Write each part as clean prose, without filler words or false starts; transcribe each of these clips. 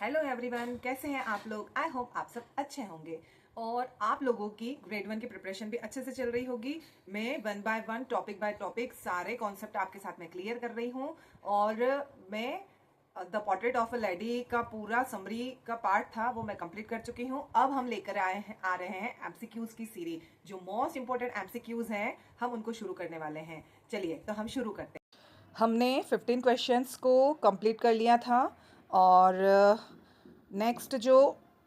Hello everyone, कैसे हैं आप लोग। आई होप आप सब अच्छे होंगे और आप लोगों की ग्रेड 1 की प्रिपरेशन भी अच्छे से चल रही होगी। मैं one by one, topic by topic सारे कॉन्सेप्ट आपके साथ में क्लियर कर रही हूँ। और मैं the portrait of a lady का पूरा समरी का पार्ट था वो मैं कंप्लीट कर चुकी हूँ। अब हम लेकर आ रहे हैं एमसीक्यूज की सीरीज। जो मोस्ट इंपॉर्टेंट एमसीक्यूज हैं हम उनको शुरू करने वाले हैं। चलिए तो हम शुरू करते हैं। हमने 15 क्वेश्चंस को कंप्लीट कर लिया था और नेक्स्ट जो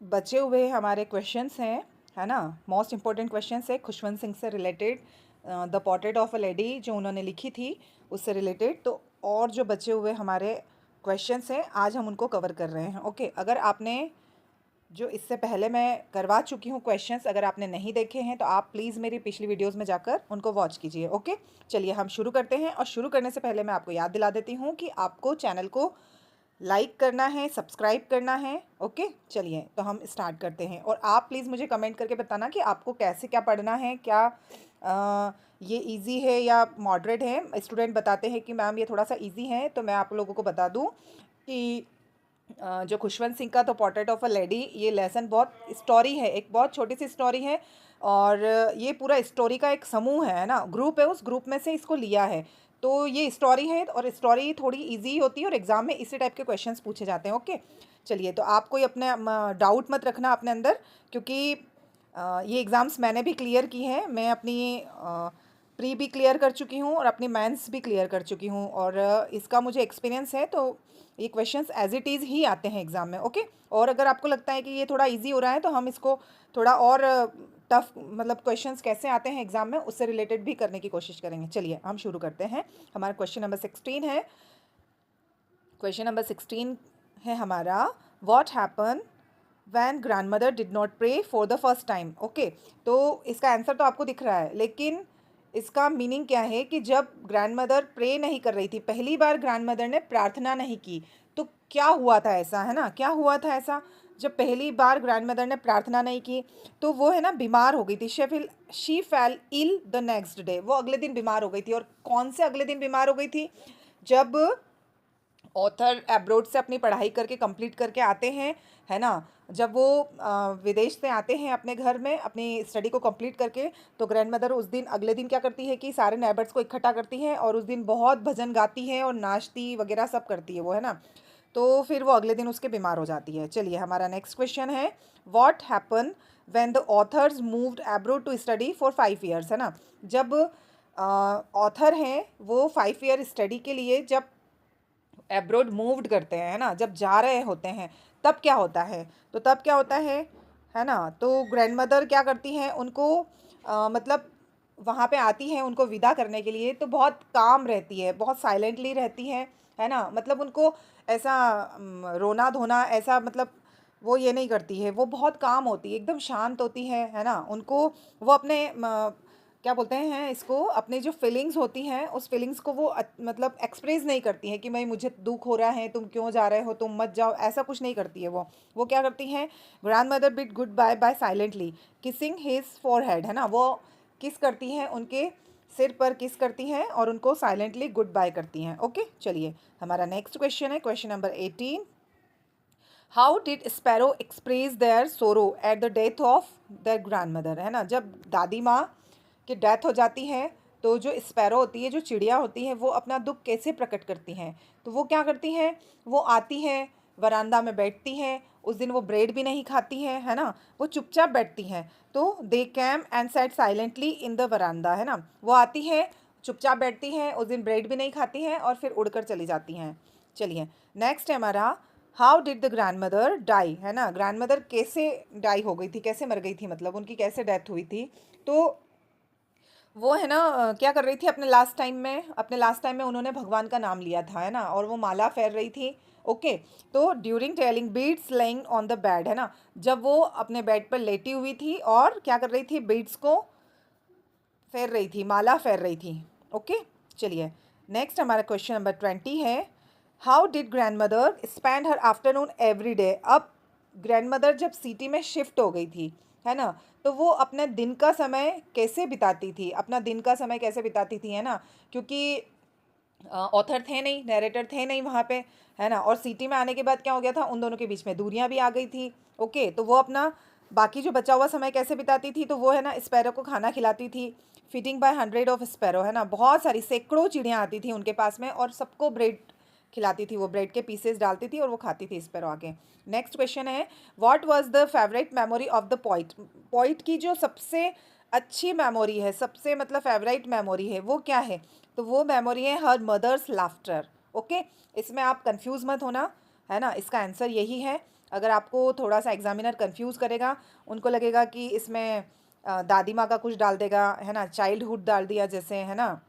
बचे हुए हमारे क्वेश्चंस हैं, है ना, मोस्ट इम्पॉर्टेंट क्वेश्चंस है खुशवंत सिंह से related, the portrait of a lady जो उन्होंने लिखी थी उससे रिलेटेड। तो और जो बचे हुए हमारे क्वेश्चंस हैं आज हम उनको कवर कर रहे हैं। ओके, अगर आपने जो इससे पहले मैं करवा चुकी हूँ क्वेश्चंस, अगर आपने नहीं देखे हैं तो आप प्लीज़ मेरी पिछली वीडियोस में जाकर उनको वॉच कीजिए। ओके, चलिए हम शुरू करते हैं। और शुरू करने से पहले मैं आपको याद दिला देती हूँ कि आपको चैनल को लाइक करना है, सब्सक्राइब करना है। ओके, चलिए तो हम स्टार्ट करते हैं। और आप प्लीज़ मुझे कमेंट करके बताना कि आपको कैसे क्या पढ़ना है, क्या ये इजी है या मॉडरेट है। स्टूडेंट बताते हैं कि मैम ये थोड़ा सा इजी है, तो मैं आप लोगों को बता दूं कि जो खुशवंत सिंह का तो पोर्ट्रेट ऑफ अ लेडी, ये लेसन बहुत स्टोरी है, एक बहुत छोटी सी स्टोरी है। और ये पूरा स्टोरी का एक समूह है ना, ग्रुप है, उस ग्रुप में से इसको लिया है। तो ये स्टोरी है और स्टोरी थोड़ी इजी होती है और एग्ज़ाम में इसी टाइप के क्वेश्चंस पूछे जाते हैं। ओके, चलिए तो आप कोई अपने डाउट मत रखना अपने अंदर, क्योंकि ये एग्ज़ाम्स मैंने भी क्लियर की हैं। मैं अपनी प्री भी क्लियर कर चुकी हूँ और अपनी मेंस भी क्लियर कर चुकी हूँ और इसका मुझे एक्सपीरियंस है। तो ये क्वेश्चंस एज इट इज़ ही आते हैं एग्ज़ाम में। ओके, और अगर आपको लगता है कि ये थोड़ा इजी हो रहा है तो हम इसको थोड़ा और टफ, मतलब क्वेश्चंस कैसे आते हैं एग्ज़ाम में उससे रिलेटेड भी करने की कोशिश करेंगे। चलिए हम शुरू करते हैं। हमारा क्वेश्चन नंबर 16 है। क्वेश्चन नंबर 16 है हमारा, what happen when grand mother did not pray for the first time. Okay, तो इसका आंसर तो आपको दिख रहा है, लेकिन इसका मीनिंग क्या है कि जब ग्रैंड मदर प्रे नहीं कर रही थी, पहली बार ग्रैंड मदर ने प्रार्थना नहीं की, तो क्या हुआ था ऐसा, है ना, क्या हुआ था ऐसा। जब पहली बार ग्रैंड मदर ने प्रार्थना नहीं की तो वो है ना बीमार हो गई थी। She fell ill the next day, वो अगले दिन बीमार हो गई थी। और कौन से अगले दिन बीमार हो गई थी? जब ऑथर एब्रोड से अपनी पढ़ाई करके कंप्लीट करके आते हैं, है ना, जब वो विदेश से आते हैं अपने घर में अपनी स्टडी को कंप्लीट करके, तो ग्रैंड मदर उस दिन अगले दिन क्या करती है कि सारे नेबर्स को इकट्ठा करती हैं और उस दिन बहुत भजन गाती है और नाचती वगैरह सब करती है वो, है ना। तो फिर वो अगले दिन उसके बीमार हो जाती है। चलिए हमारा नेक्स्ट क्वेश्चन है, what happen when the authors moved abroad to study for 5 years, है ना। जब ऑथर हैं वो 5 ईयर स्टडी के लिए जब एब्रोड मूव्ड करते हैं, है ना, जब जा रहे होते हैं, तब क्या होता है? तो तब क्या होता है ना, तो ग्रैंड मदर क्या करती हैं उनको, मतलब वहाँ पे आती हैं उनको विदा करने के लिए, तो बहुत काम रहती है, बहुत साइलेंटली रहती हैं, है ना। मतलब उनको ऐसा रोना धोना ऐसा, मतलब वो ये नहीं करती है, वो बहुत काम होती है, एकदम शांत होती है ना। उनको वो अपने क्या बोलते हैं इसको, अपने जो फीलिंग्स होती हैं उस फीलिंग्स को वो मतलब एक्सप्रेस नहीं करती हैं कि भाई मुझे दुख हो रहा है, तुम क्यों जा रहे हो, तुम मत जाओ, ऐसा कुछ नहीं करती है वो क्या करती हैं, grand mother bid good bye bye silently kissing his forehead, है ना। वो किस करती हैं, उनके सिर पर किस करती हैं और उनको साइलेंटली गुड बाय करती हैं। ओके, चलिए हमारा नेक्स्ट क्वेश्चन है, question number 18, how did sparrow express their sorrow at the death of their grandmother, है ना। जब दादी माँ की डेथ हो जाती है तो जो स्पैरो होती है, जो चिड़िया होती है, वो अपना दुख कैसे प्रकट करती हैं? तो वो क्या करती हैं, वो आती हैं वरांदा में बैठती हैं। उस दिन वो ब्रेड भी नहीं खाती हैं, है ना, वो चुपचाप बैठती हैं। तो they came and sat silently in the veranda, है ना। वो आती हैं, चुपचाप बैठती हैं, उस दिन ब्रेड भी नहीं खाती हैं और फिर उड़कर चली जाती हैं। चलिए नेक्स्ट है हमारा, how did the grand mother die, है ना। ग्रैंड मदर कैसे डाई हो गई थी, कैसे मर गई थी, मतलब उनकी कैसे डेथ हुई थी? तो वो है ना क्या कर रही थी अपने लास्ट टाइम में उन्होंने भगवान का नाम लिया था, है ना, और वो माला फेर रही थी। ओके, तो during telling beads laying on the bed, है ना, जब वो अपने बेड पर लेटी हुई थी और क्या कर रही थी, बीड्स को फेर रही थी, माला फेर रही थी। ओके, चलिए नेक्स्ट हमारा क्वेश्चन नंबर 20 है, how did grand mother spend her afternoon every day. अब ग्रैंड मदर जब सिटी में शिफ्ट हो गई थी, है ना, तो वो अपने दिन का समय कैसे बिताती थी, अपना दिन का समय कैसे बिताती थी, है ना, क्योंकि ऑथर थे नहीं, नैरेटर थे नहीं वहाँ पे, है ना। और सिटी में आने के बाद क्या हो गया था, उन दोनों के बीच में दूरियां भी आ गई थी। ओके, तो वो अपना बाकी जो बचा हुआ समय कैसे बिताती थी, तो वो है ना स्पैरो को खाना खिलाती थी। फीडिंग बाय 100 स्पैरो, है ना, बहुत सारी सैकड़ों चिड़ियाँ आती थी उनके पास में और सबको ब्रेड खिलाती थी, वो ब्रेड के पीसेस डालती थी और वो खाती थी स्पैरो आके। नेक्स्ट क्वेश्चन है, what was the favourite memory of the poet. Poet की जो सबसे अच्छी मेमोरी है, सबसे मतलब फेवरेट मेमोरी है, वो क्या है, तो वो मेमोरी है हर मदर्स लाफ्टर। ओके, इसमें आप कंफ्यूज मत होना, है ना, इसका आंसर यही है। अगर आपको थोड़ा सा एग्जामिनर कंफ्यूज करेगा, उनको लगेगा कि इसमें दादी माँ का कुछ डाल देगा, है ना, चाइल्डहुड डाल दिया जैसे, है ना,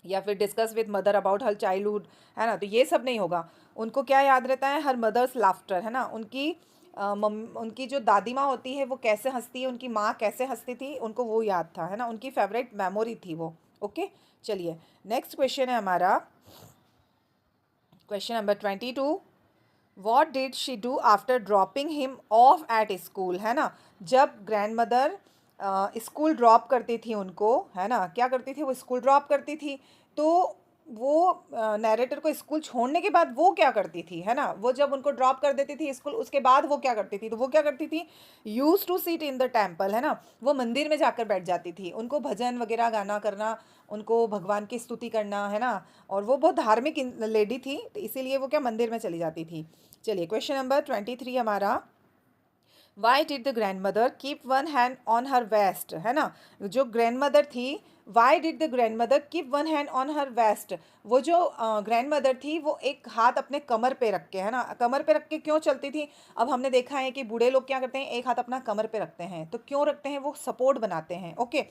या फिर discuss with mother about her childhood, है ना, तो ये सब नहीं होगा। उनको क्या याद रहता है, हर मदर्स लाफ्टर, है ना, उनकी उनकी जो दादी माँ होती है वो कैसे हंसती है, उनकी माँ कैसे हंसती थी, उनको वो याद था, है ना, उनकी फेवरेट मेमोरी थी वो। ओके, चलिए नेक्स्ट क्वेश्चन है हमारा, question number 22। What did she do after dropping him of at school, है ना, जब ग्रैंड मदर स्कूल ड्रॉप करती थी उनको, है ना, क्या करती थी, वो स्कूल ड्रॉप करती थी, तो वो नैरेटर को स्कूल छोड़ने के बाद वो क्या करती थी, है ना, वो जब उनको ड्रॉप कर देती थी स्कूल, उसके बाद वो क्या करती थी, तो वो क्या करती थी, use to sit in the temple, है ना, वो मंदिर में जाकर बैठ जाती थी। उनको भजन वगैरह गाना करना, उनको भगवान की स्तुति करना, है ना, और वो बहुत धार्मिक लेडी थी, तो इसीलिए वो क्या मंदिर में चली जाती थी। चलिए क्वेश्चन नंबर 23 हमारा, why did the grand mother keep one hand on her waist, है ना, जो ग्रैंड मदर थी, why did the grand mother keep one hand on her waist, वो जो ग्रैंड मदर थी वो एक हाथ अपने कमर पे रख के, है ना, कमर पे रख के क्यों चलती थी। अब हमने देखा है कि बूढ़े लोग क्या करते हैं, एक हाथ अपना कमर पे रखते हैं, तो क्यों रखते हैं, वो सपोर्ट बनाते हैं। ओके,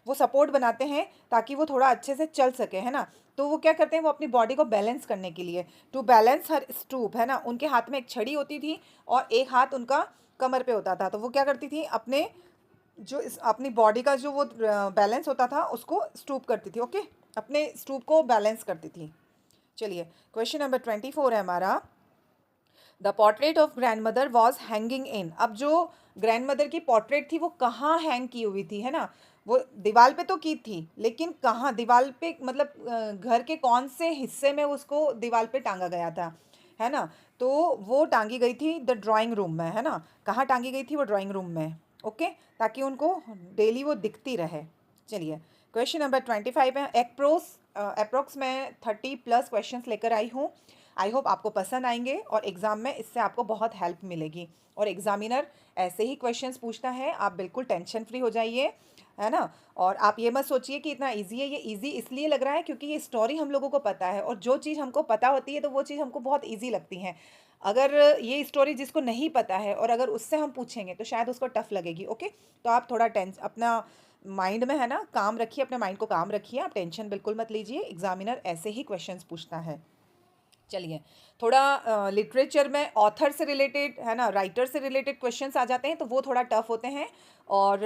वो सपोर्ट बनाते हैं ताकि वो थोड़ा अच्छे से चल सके, है ना, तो वो क्या करते हैं, वो अपनी बॉडी को बैलेंस करने के लिए, टू बैलेंस हर स्टूप, है ना, उनके हाथ में एक छड़ी होती थी और एक हाथ उनका कमर पे होता था, तो वो क्या करती थी, अपने जो अपनी बॉडी का जो वो बैलेंस होता था उसको स्टूप करती थी। ओके, अपने स्टूप को बैलेंस करती थी। चलिए क्वेश्चन नंबर 24 है हमारा, the portrait of grand mother was hanging in, अब जो ग्रैंड मदर की पोर्ट्रेट थी वो कहाँ हैंग की हुई थी, है ना, वो दीवार पे तो की थी लेकिन कहाँ, दीवार पे मतलब घर के कौन से हिस्से में उसको दीवार पे टांगा गया था, है ना, तो वो टांगी गई थी द ड्राइंग रूम में, है ना, कहाँ टांगी गई थी, वो ड्राइंग रूम में। ओके, ताकि उनको डेली वो दिखती रहे। चलिए क्वेश्चन नंबर 25 है, अप्रोक्स में 30+ क्वेश्चंस लेकर आई हूँ। आई होप आपको पसंद आएंगे और एग्ज़ाम में इससे आपको बहुत हेल्प मिलेगी। और एग्जामिनर ऐसे ही क्वेश्चंस पूछता है, आप बिल्कुल टेंशन फ्री हो जाइए, है ना। और आप ये मत सोचिए कि इतना इजी है, ये इजी इसलिए लग रहा है क्योंकि ये स्टोरी हम लोगों को पता है, और जो चीज़ हमको पता होती है तो वो चीज़ हमको बहुत ईजी लगती है। अगर ये स्टोरी जिसको नहीं पता है और अगर उससे हम पूछेंगे तो शायद उसको टफ लगेगी। ओके, तो आप थोड़ा अपना माइंड में, है ना, काम रखिए, अपने माइंड को काम रखिए, आप टेंशन बिल्कुल मत लीजिए, एग्जामिनर ऐसे ही क्वेश्चंस पूछता है। चलिए थोड़ा लिटरेचर में ऑथर से रिलेटेड, है ना, राइटर से रिलेटेड क्वेश्चंस आ जाते हैं तो वो थोड़ा टफ होते हैं। और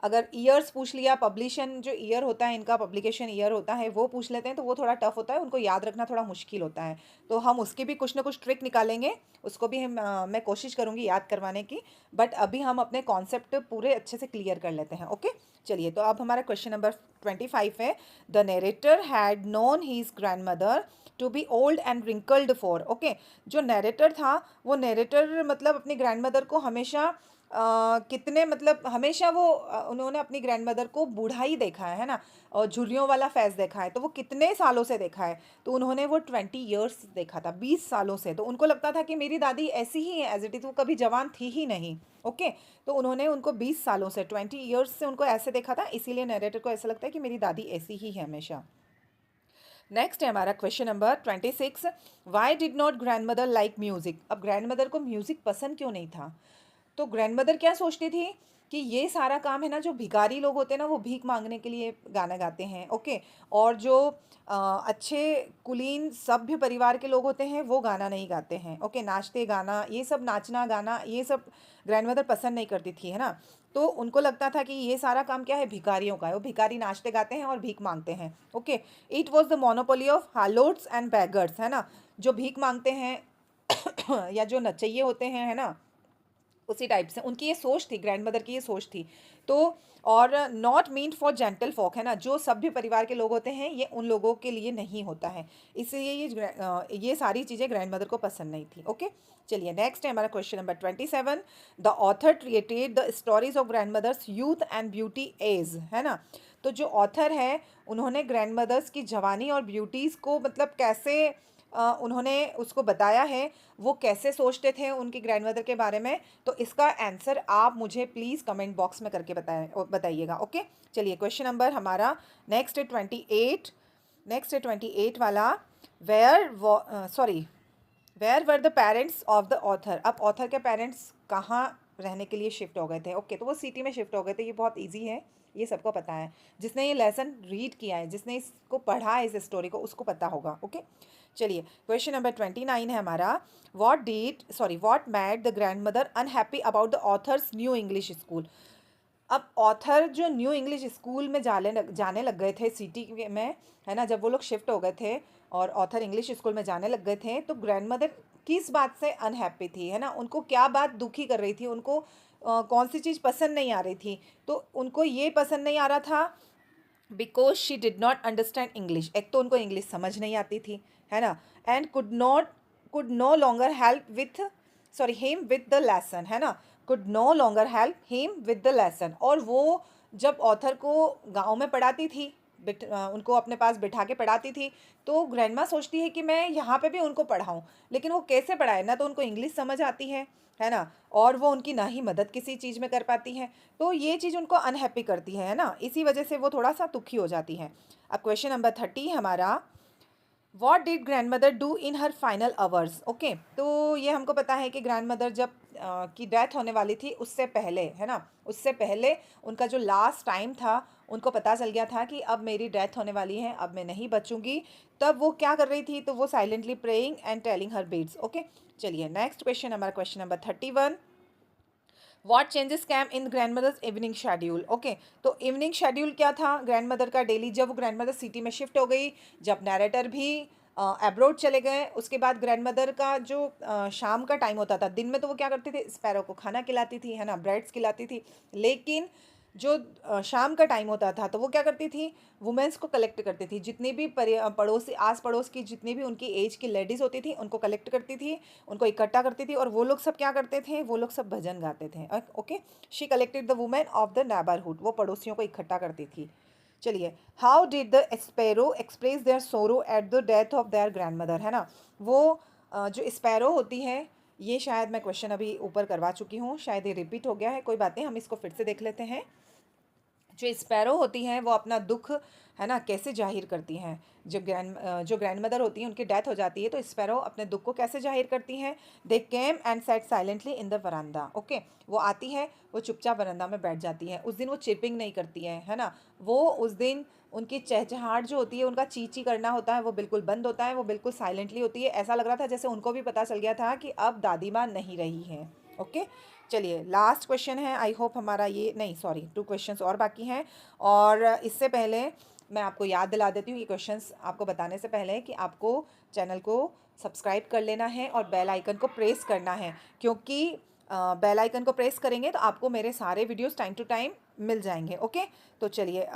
अगर ईयर्स पूछ लिया, पब्लिशन जो ईयर होता है इनका, पब्लिकेशन ईयर होता है, वो पूछ लेते हैं तो वो थोड़ा टफ होता है, उनको याद रखना थोड़ा मुश्किल होता है। तो हम उसकी भी कुछ ना कुछ ट्रिक निकालेंगे, उसको भी मैं कोशिश करूँगी याद करवाने की। बट अभी हम अपने कॉन्सेप्ट पूरे अच्छे से क्लियर कर लेते हैं। ओके, चलिए तो अब हमारा क्वेश्चन नंबर 25 है, the narrator had known his grand mother to be old and wrinkled for. Okay, जो नरेटर था वो नरेटर मतलब अपनी ग्रैंड मदर को हमेशा कितने मतलब हमेशा वो उन्होंने अपनी ग्रैंड मदर को बूढ़ा ही देखा है ना, और झुर्रियों वाला फेस देखा है, तो वो कितने सालों से देखा है, तो उन्होंने वो 20 ईयर्स देखा था, 20 सालों से। तो उनको लगता था कि मेरी दादी ऐसी ही है एज इट इज़, वो कभी जवान थी ही नहीं। ओके, तो उन्होंने उनको 20 सालों से, 20 ईयर्स से उनको ऐसे देखा था, इसीलिए नरेटर को ऐसा लगता है कि मेरी दादी ऐसी ही है हमेशा। नेक्स्ट है हमारा question number 26, why did not grand mother like music. अब ग्रैंड मदर को म्यूज़िक पसंद क्यों नहीं था, तो ग्रैंड मदर क्या सोचती थी कि ये सारा काम है ना, जो भिखारी लोग होते हैं ना वो भीख मांगने के लिए गाना गाते हैं। ओके, और जो अच्छे कुलीन सभ्य परिवार के लोग होते हैं वो गाना नहीं गाते हैं। ओके, नाचते गाना, ये सब नाचना गाना ये सब ग्रैंड मदर पसंद नहीं करती थी, है ना। तो उनको लगता था कि ये सारा काम क्या है, भिखारियों का है, वो भिखारी नाचते गाते हैं और भीख मांगते हैं। Okay, it was the monopoly of harlots and beggars, है ना, जो भीख मांगते हैं या जो नचइये होते हैं, है ना, उसी टाइप से उनकी ये सोच थी, ग्रैंड मदर की ये सोच थी। तो और not mean for gentle folk, है ना, जो सभ्य परिवार के लोग होते हैं ये उन लोगों के लिए नहीं होता है, इसलिए ये सारी चीज़ें ग्रैंड मदर को पसंद नहीं थी। ओके, चलिए नेक्स्ट है हमारा question number 27। The author treated the stories of grand mother's youth and beauty as, है ना। तो जो ऑथर है उन्होंने ग्रैंड मदर्स की जवानी और ब्यूटीज़ को मतलब कैसे उन्होंने उसको बताया है, वो कैसे सोचते थे उनकी ग्रैंड मदर के बारे में। तो इसका आंसर आप मुझे प्लीज़ कमेंट बॉक्स में करके बताइएगा। ओके, चलिए क्वेश्चन नंबर हमारा नेक्स्ट है 28। नेक्स्ट है 28 वाला, where were the parents of the author. अब ऑथर के पेरेंट्स कहाँ रहने के लिए शिफ्ट हो गए थे? ओके, तो वो सिटी में शिफ्ट हो गए थे। ये बहुत इजी है, ये सबको पता है, जिसने ये लेसन रीड किया है, जिसने इसको पढ़ा है, इस स्टोरी को, उसको पता होगा। ओके, चलिए क्वेश्चन नंबर 29 है हमारा, what made the grand mother unhappy about the author's new English school. अब ऑथर जो न्यू इंग्लिश स्कूल में जाने लग गए थे सिटी में, है ना, जब वो लोग शिफ्ट हो गए थे और ऑथर इंग्लिश स्कूल में जाने लग गए थे, तो ग्रैंड मदर किस बात से अनहैप्पी थी, है ना, उनको क्या बात दुखी कर रही थी, उनको कौन सी चीज़ पसंद नहीं आ रही थी। तो उनको ये पसंद नहीं आ रहा था because she did not understand English. एक तो उनको इंग्लिश समझ नहीं आती थी, है ना, and could no longer help with him with the lesson, है ना, could no longer help him with the lesson. और वो जब ऑथर को गांव में पढ़ाती थी, उनको अपने पास बिठा के पढ़ाती थी, तो ग्रैंडमा सोचती है कि मैं यहाँ पे भी उनको पढ़ाऊँ, लेकिन वो कैसे पढ़ाए, ना तो उनको इंग्लिश समझ आती है ना, और वो उनकी ना ही मदद किसी चीज़ में कर पाती है। तो ये चीज़ उनको अनहैप्पी करती है ना, इसी वजह से वो थोड़ा सा दुखी हो जाती है। अब क्वेश्चन नंबर 30 हमारा, what did grand mother do in her final hours. Okay, तो ये हमको पता है कि ग्रैंड मदर जब की डेथ होने वाली थी उससे पहले, है ना, उससे पहले उनका जो लास्ट टाइम था, उनको पता चल गया था कि अब मेरी डेथ होने वाली है, अब मैं नहीं बचूंगी। तब वो क्या कर रही थी? तो वो silently praying and telling her beads. Okay, चलिए नेक्स्ट क्वेश्चन, हमारा question number 31। What changes came in grand mother's evening schedule. Okay, तो इवनिंग शेड्यूल क्या था ग्रैंड मदर का डेली, जब वो ग्रैंड मदर सिटी में शिफ्ट हो गई, जब नैरेटर भी एब्रोड चले गए, उसके बाद ग्रैंड मदर का जो शाम का टाइम होता था, दिन में तो वो क्या करती थी, स्पैरो को खाना खिलाती थी, है ना, ब्रेड्स खिलाती थी, लेकिन जो शाम का टाइम होता था तो वो क्या करती थी, वुमेंस को कलेक्ट करती थी, जितनी भी पड़ोसी, आस पड़ोस की जितनी भी उनकी एज की लेडीज़ होती थी उनको कलेक्ट करती थी, उनको इकट्ठा करती थी, और वो लोग सब क्या करते थे, वो लोग सब भजन गाते थे। Okay, she collected the women of the neighbourhood, वो पड़ोसियों को इकट्ठा करती थी। चलिए, how did the sparrow express their sorrow at the death of their grandmother, है ना, वो जो स्पैरो होती है, ये शायद मैं क्वेश्चन अभी ऊपर करवा चुकी हूँ, शायद ये रिपीट हो गया है, कोई बात नहीं, हम इसको फिर से देख लेते हैं। जो स्पैरो होती हैं वो अपना दुख, है ना, कैसे जाहिर करती हैं। जो ग्रैंड मदर होती हैं उनकी डेथ हो जाती है, तो स्पैरो अपने दुख को कैसे जाहिर करती हैं। They came and set silently in the veranda. Okay, वो आती है, वो चुपचाप वरांडा में बैठ जाती है। उस दिन वो चिपिंग नहीं करती है ना, वो उस दिन उनकी चहचहाट जो होती है, उनका ची ची करना होता है, वो बिल्कुल बंद होता है, वो बिल्कुल साइलेंटली होती है। ऐसा लग रहा था जैसे उनको भी पता चल गया था कि अब दादी माँ नहीं रही हैं। ओके, चलिए लास्ट क्वेश्चन है, आई होप हमारा ये, नहीं सॉरी, 2 क्वेश्चंस और बाकी हैं। और इससे पहले मैं आपको याद दिला देती हूँ, ये क्वेश्चंस आपको बताने से पहले, कि आपको चैनल को सब्सक्राइब कर लेना है और बेल आइकन को प्रेस करना है, क्योंकि बेल आइकन को प्रेस करेंगे तो आपको मेरे सारे वीडियोस टाइम टू टाइम मिल जाएंगे। ओके, तो चलिए,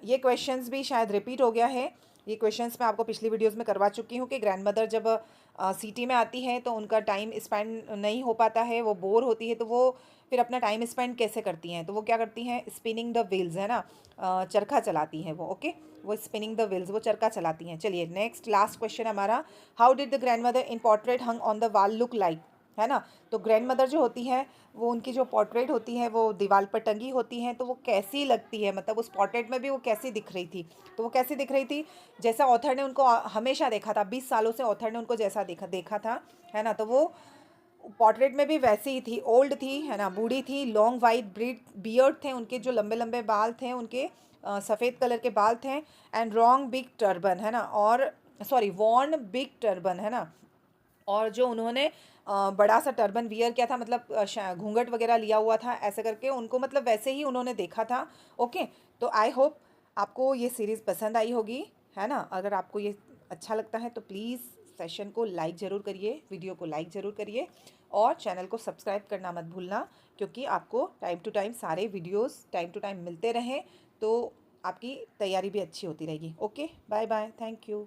ये क्वेश्चंस भी शायद रिपीट हो गया है। ये क्वेश्चंस मैं आपको पिछली वीडियोस में करवा चुकी हूँ कि ग्रैंड मदर जब सिटी में आती है तो उनका टाइम स्पेंड नहीं हो पाता है, वो बोर होती है, तो वो फिर अपना टाइम स्पेंड कैसे करती हैं, तो वो क्या करती हैं, स्पिनिंग द व्हील्स, है ना, चरखा चलाती हैं वो। ओके, वो स्पिनिंग द व्हील्स, वो चरखा चलाती हैं। चलिए नेक्स्ट लास्ट क्वेश्चन हमारा, how did the grand mother in portrait hung on the wall look like, है ना। तो ग्रैंड मदर जो होती है, वो उनकी जो पोर्ट्रेट होती है वो दीवार पर टंगी होती हैं, तो वो कैसी लगती है, मतलब उस पोर्ट्रेट में भी वो कैसी दिख रही थी। तो वो कैसी दिख रही थी, जैसा ऑथर ने उनको हमेशा देखा था, 20 सालों से ऑथर ने उनको जैसा देखा था, है ना, तो वो पोर्ट्रेट में भी वैसी ही थी, ओल्ड थी, है ना, बूढ़ी थी, लॉन्ग वाइट बियर्ड थे उनके, जो लंबे लंबे बाल थे उनके, सफ़ेद कलर के बाल थे, एंड रॉन्ग बिग टर्बन, है ना, और वॉर्न बिग टर्बन, है ना, और जो उन्होंने बड़ा सा टर्बन वियर किया था, मतलब घूंघट वगैरह लिया हुआ था, ऐसे करके उनको, मतलब वैसे ही उन्होंने देखा था। ओके, तो आई होप आपको ये सीरीज़ पसंद आई होगी, है ना। अगर आपको ये अच्छा लगता है तो प्लीज़ सेशन को लाइक ज़रूर करिए, वीडियो को लाइक ज़रूर करिए, और चैनल को सब्सक्राइब करना मत भूलना, क्योंकि आपको टाइम टू टाइम सारे वीडियोस टाइम टू टाइम मिलते रहें तो आपकी तैयारी भी अच्छी होती रहेगी। Okay, bye bye, thank you.